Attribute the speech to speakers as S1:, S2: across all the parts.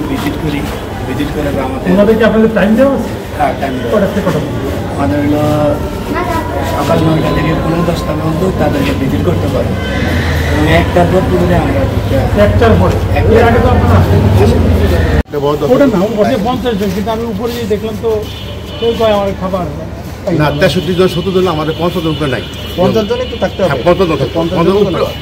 S1: Visit করি, visit করে আমাদের
S2: ওনাদেরকে আপনাদের টাইম দেওয়া আছে?
S1: হ্যাঁ, টাইম
S2: কটা থেকে কটা?
S1: আমাদের হলো সকাল 9টা থেকে 10:30 পর্যন্ত তাদেরকে ভিজিট করতে পারে এবং একটার পর পুরো আমরা
S2: একটার পরে। এর আগে তো আপনারা ওটা না, ওটা 50 জন, কিন্তু আমি উপরে গিয়ে দেখলাম তো কেউ কয় আমার খাবার
S3: না 63 জন 70 জন আমাদের 50 জন উপরে নাই।
S2: 50 জনই তো থাকতে হবে।
S3: 50 জন থাকে, 50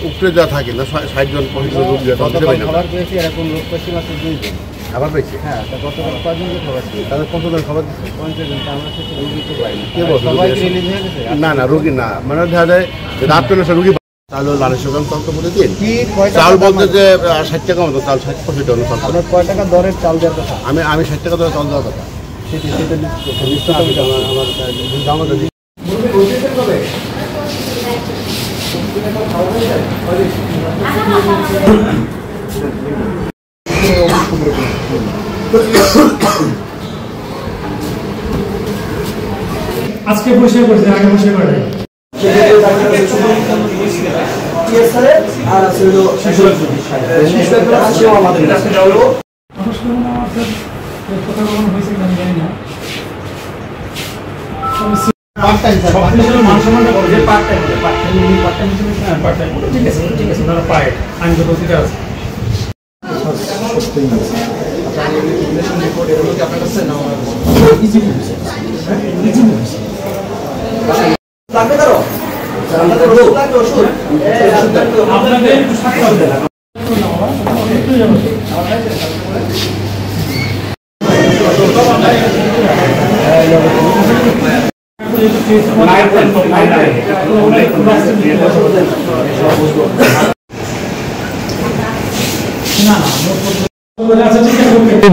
S3: উপরে যা থাকে না 60 জন 50 জন
S1: খাবার পেয়েছি, এরকম লোক পেয়েছি মাত্র 2 জন।
S3: খাবার পাইছে।
S1: হ্যাঁ, তা গতকাল 5 জনকে খাবার দিয়েছি।
S3: তাদের 50 জন খাবার দিচ্ছে।
S1: 50 জন, আমরা সেটা রুগী তো পাই না।
S3: কে বলছে?
S1: সবাই রিলিজ হয়ে গেছে।
S3: না না রোগী না, মানে দেখা যায় যে রাত পেলে রোগী তাহলে লালের সকাল তন্ত্র বলে দিন চাল বলতে যে 60 টাকা মতো চাল, 60-65 টাকা চাল।
S1: আপনার কয় টাকা দরের চাল দেওয়ার কথা?
S3: আমি 60 টাকা ধরে চাল দেওয়ার কথা।
S1: সেটা লিস্ট
S3: আমার
S2: আজকে বসে করছে, আগে বসে করে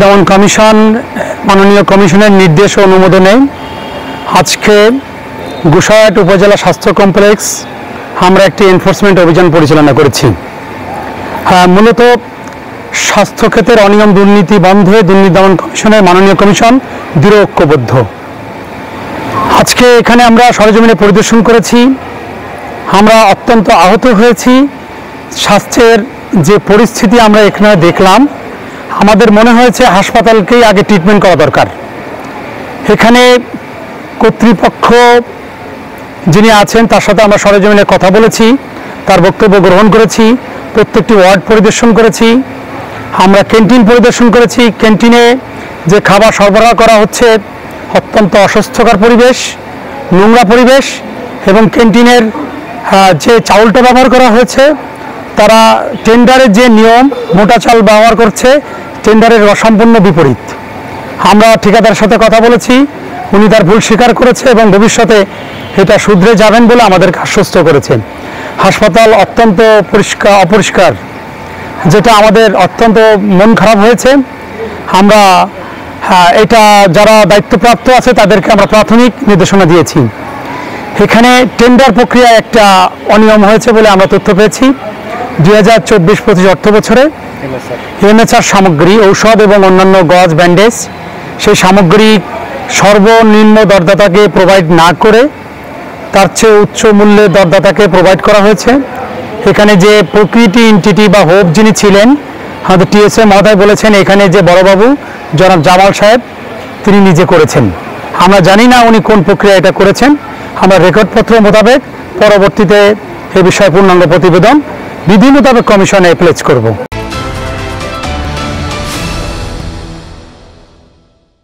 S4: দমন কমিশন মাননীয় কমিশনের নির্দেশ ও অনুমোদনে আজকে গোসাইহাট উপজেলা স্বাস্থ্য কমপ্লেক্স আমরা একটি এনফোর্সমেন্ট অভিযান পরিচালনা করেছি। মূলত স্বাস্থ্যক্ষেত্রের অনিয়ম দুর্নীতি বন্ধে দুর্নীতি দমন কমিশনের মাননীয় কমিশন দৃঢ় ঐক্যবদ্ধ। আজকে এখানে আমরা সরেজমিনে পরিদর্শন করেছি। আমরা অত্যন্ত আহত হয়েছি। স্বাস্থ্যের যে পরিস্থিতি আমরা এখানে দেখলাম, আমাদের মনে হয়েছে হাসপাতালকেই আগে ট্রিটমেন্ট করা দরকার। এখানে কর্তৃপক্ষ যিনি আছেন তার সাথে আমরা সরেজমিনে কথা বলেছি, তার বক্তব্য গ্রহণ করেছি, প্রত্যেকটি ওয়ার্ড পরিদর্শন করেছি, আমরা ক্যান্টিন পরিদর্শন করেছি। ক্যান্টিনে যে খাবার সরবরাহ করা হচ্ছে অত্যন্ত অস্বাস্থ্যকর পরিবেশ, নোংরা পরিবেশ, এবং ক্যান্টিনের যে চাউলটা ব্যবহার করা হয়েছে তারা টেন্ডারের যে নিয়ম মোটা চাল ব্যবহার করছে, টেন্ডারের সম্পূর্ণ বিপরীত। আমরা ঠিকাদারের সাথে কথা বলেছি, উনি তার ভুল স্বীকার করেছে এবং ভবিষ্যতে এটা শুধরে যাবেন বলে আমাদেরকে আশ্বস্ত করেছেন। হাসপাতাল অত্যন্ত অপরিষ্কার, যেটা আমাদের অত্যন্ত মন খারাপ হয়েছে। আমরা এটা যারা দায়িত্বপ্রাপ্ত আছে তাদেরকে আমরা প্রাথমিক নির্দেশনা দিয়েছি। এখানে টেন্ডার প্রক্রিয়া একটা অনিয়ম হয়েছে বলে আমরা তথ্য পেয়েছি। 2024-25 অর্থ বছরে এমএচআর সামগ্রী, ঔষধ এবং অন্যান্য গজ, ব্যান্ডেজ সেই সামগ্রী সর্বনিম্ন দরদাতাকে প্রোভাইড না করে তার চেয়ে উচ্চ মূল্যে দরদাতাকে প্রোভাইড করা হয়েছে। এখানে যে প্রকৃতি এন্টিটি বা হোপ যিনি ছিলেন, আমাদের টিএসএ মহোদয় বলেছেন এখানে যে বড়বাবু জনাব জামাল সাহেব তিনি নিজে করেছেন। আমরা জানি না উনি কোন প্রক্রিয়া এটা করেছেন। আমরা রেকর্ডপত্র মোতাবেক পরবর্তীতে এ বিষয়ে পূর্ণাঙ্গ প্রতিবেদন বিধি মোতাবেক কমিশনে প্লেস করব।